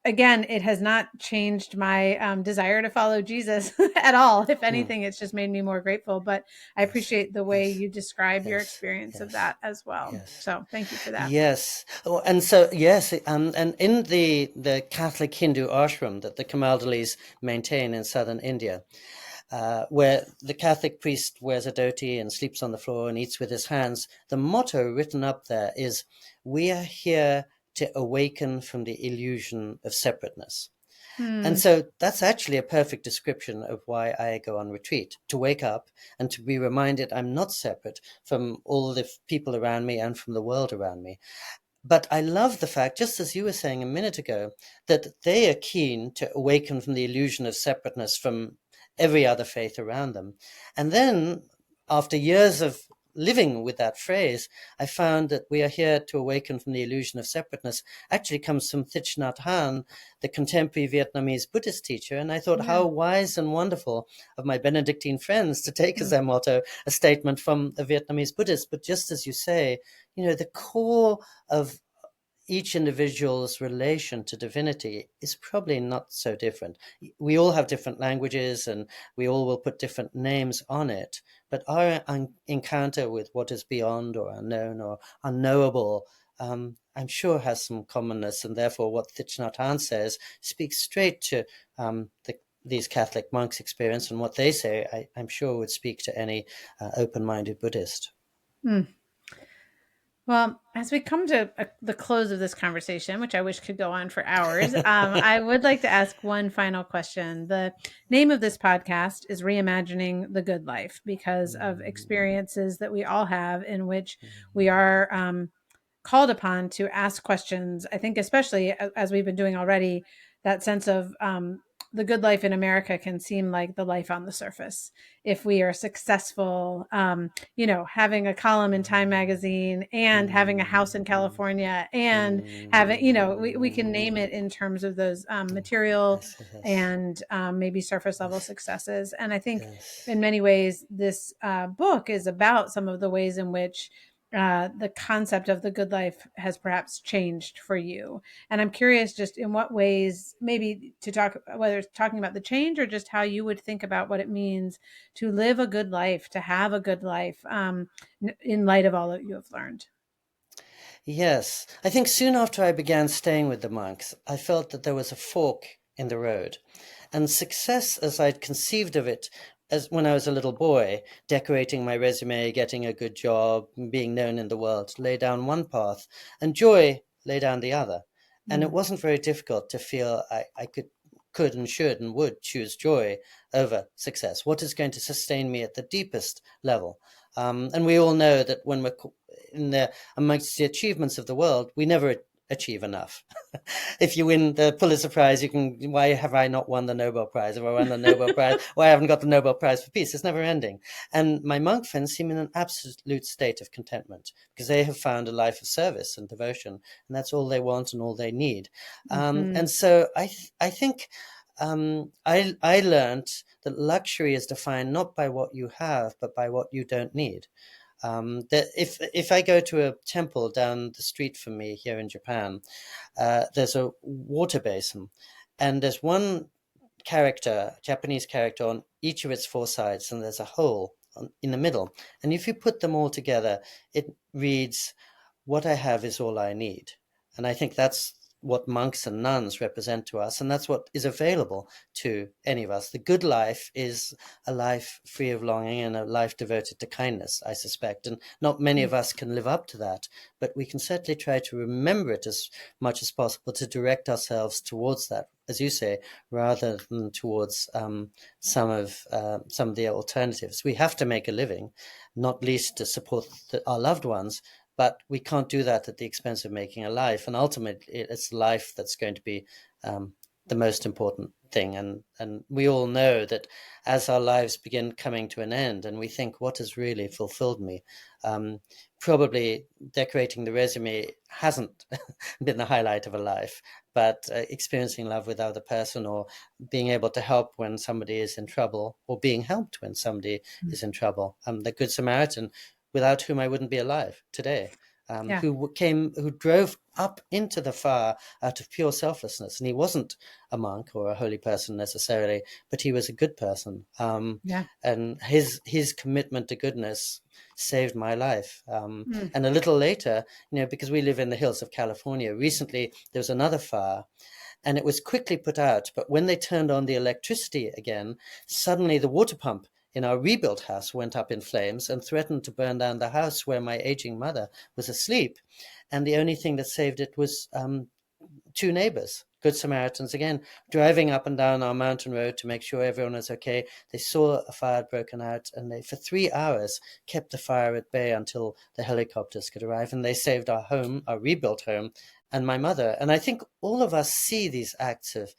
again, it has not changed my desire to follow Jesus at all. If Mm. anything, it's just made me more grateful. But I Yes. appreciate the way Yes. you describe your Yes. experience of Yes. that as well. Yes. So thank you for that. Yes. Oh, and so yes, and in the Catholic Hindu ashram that the Kamaldalees maintain in southern India, where the Catholic priest wears a dhoti and sleeps on the floor and eats with his hands, the motto written up there is, "We are here to awaken from the illusion of separateness." And Hmm. so that's actually a perfect description of why I go on retreat, to wake up and to be reminded I'm not separate from all the people around me and from the world around me. But I love the fact, just as you were saying a minute ago, that they are keen to awaken from the illusion of separateness from every other faith around them. And then, after years of living with that phrase, I found that we are here to awaken from the illusion of separateness actually comes from Thich Nhat Hanh, the contemporary Vietnamese Buddhist teacher. And I thought Yeah. how wise and wonderful of my Benedictine friends to take as Hmm. their motto a statement from a Vietnamese Buddhist. But just as you say, the core of each individual's relation to divinity is probably not so different. We all have different languages and we all will put different names on it, but our encounter with what is beyond or unknown or unknowable, I'm sure has some commonness, and therefore what Thich Nhat Hanh says speaks straight to these Catholic monks' experience, and what they say, I'm sure would speak to any open-minded Buddhist. Mm. Well, as we come to the close of this conversation, which I wish could go on for hours, I would like to ask one final question. The name of this podcast is Reimagining the Good Life because of experiences that we all have in which we are called upon to ask questions. I think, especially as we've been doing already, that sense of the good life in America can seem like the life on the surface. If we are successful, having a column in Time magazine and having a house in California and having, we can name it in terms of those material Yes, yes, and maybe surface level yes, successes. And I think yes. in many ways, this book is about some of the ways in which the concept of the good life has perhaps changed for you. And I'm curious just in what ways, maybe to talk, whether it's talking about the change or just how you would think about what it means to live a good life, to have a good life, in light of all that you have learned. Yes, I think soon after I began staying with the monks, I felt that there was a fork in the road. And success, as I'd conceived of it as when I was a little boy, decorating my resume, getting a good job, being known in the world, lay down one path, and joy lay down the other. And it Mm. wasn't very difficult to feel I could and should and would choose joy over success. What is going to sustain me at the deepest level? And we all know that when we're in the amongst the achievements of the world, we never achieve enough. If you win the Pulitzer Prize, you can, why have I not won the Nobel Prize? If I won the Nobel Prize, why haven't I got the Nobel Prize for Peace? It's never ending. And my monk friends seem in an absolute state of contentment because they have found a life of service and devotion, and that's all they want and all they need. Hmm. And so I think I learned that luxury is defined not by what you have, but by what you don't need. That if I go to a temple down the street from me here in Japan, there's a water basin, and there's one character, Japanese character, on each of its four sides, and there's a hole in the middle. And if you put them all together, it reads, "What I have is all I need." And I think that's what monks and nuns represent to us, and that's what is available to any of us. The good life is a life free of longing and a life devoted to kindness, I suspect. And not many of us can live up to that, but we can certainly try to remember it as much as possible to direct ourselves towards that, as you say, rather than towards some of the alternatives. We have to make a living, not least to support our loved ones, but we can't do that at the expense of making a life. And ultimately, it's life that's going to be the most important thing. And we all know that as our lives begin coming to an end and we think, what has really fulfilled me? Probably decorating the resume hasn't been the highlight of a life, but experiencing love with other person, or being able to help when somebody is in trouble, or being helped when somebody is in trouble. The Good Samaritan, without whom I wouldn't be alive today, Yeah. who drove up into the fire out of pure selflessness. And he wasn't a monk or a holy person necessarily, but he was a good person. Yeah. And his commitment to goodness saved my life. Mm. And a little later, because we live in the hills of California, recently there was another fire, and it was quickly put out. But when they turned on the electricity again, suddenly the water pump in our rebuilt house went up in flames and threatened to burn down the house where my aging mother was asleep. And the only thing that saved it was two neighbors, Good Samaritans again, driving up and down our mountain road to make sure everyone was okay. They saw a fire had broken out, and they, for 3 hours, kept the fire at bay until the helicopters could arrive. And they saved our home, our rebuilt home, and my mother. And I think all of us see these acts of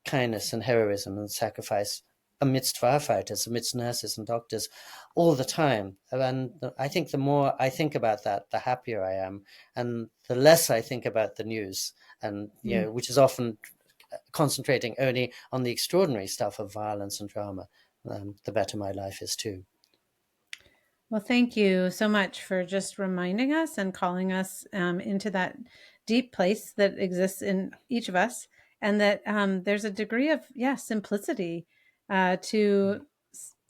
kindness and heroism and sacrifice amidst firefighters, amidst nurses and doctors all the time. And I think the more I think about that, the happier I am. And the less I think about the news, and Mm. which is often concentrating only on the extraordinary stuff of violence and drama, the better my life is too. Well, thank you so much for just reminding us and calling us into that deep place that exists in each of us, and that there's a degree of, simplicity to Mm,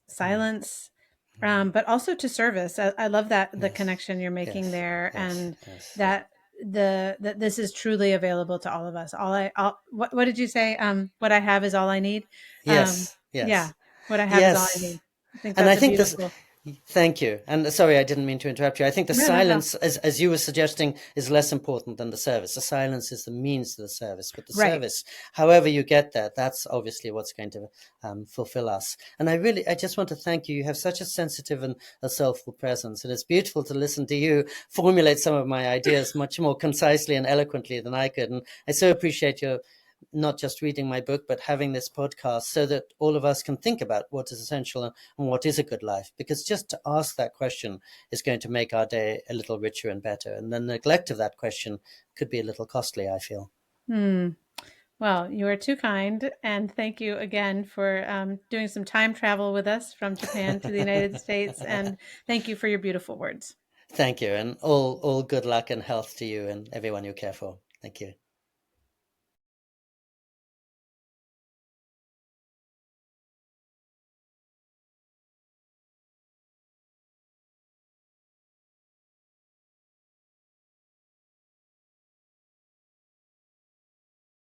silence, but also to service. I love that the yes, connection you're making yes, there, yes, and yes. that that this is truly available to all of us. What did you say? What I have is all I need. Um, Yes, yeah, yes, what I have is all I yes. need. I think And I that's a think this, beautiful. Thank you. And sorry, I didn't mean to interrupt you. I think the No, no, no. silence, as you were suggesting, is less important than the service. The silence is the means to the service, but the Right. service, however you get there, that's obviously what's going to fulfill us. And I just want to thank you. You have such a sensitive and a soulful presence, and it's beautiful to listen to you formulate some of my ideas much more concisely and eloquently than I could. And I so appreciate your not just reading my book, but having this podcast so that all of us can think about what is essential and what is a good life. Because just to ask that question is going to make our day a little richer and better. And the neglect of that question could be a little costly, I feel. Hmm. Well, you are too kind, and thank you again for doing some time travel with us from Japan to the United States, and thank you for your beautiful words. Thank you. And all good luck and health to you and everyone you care for. Thank you.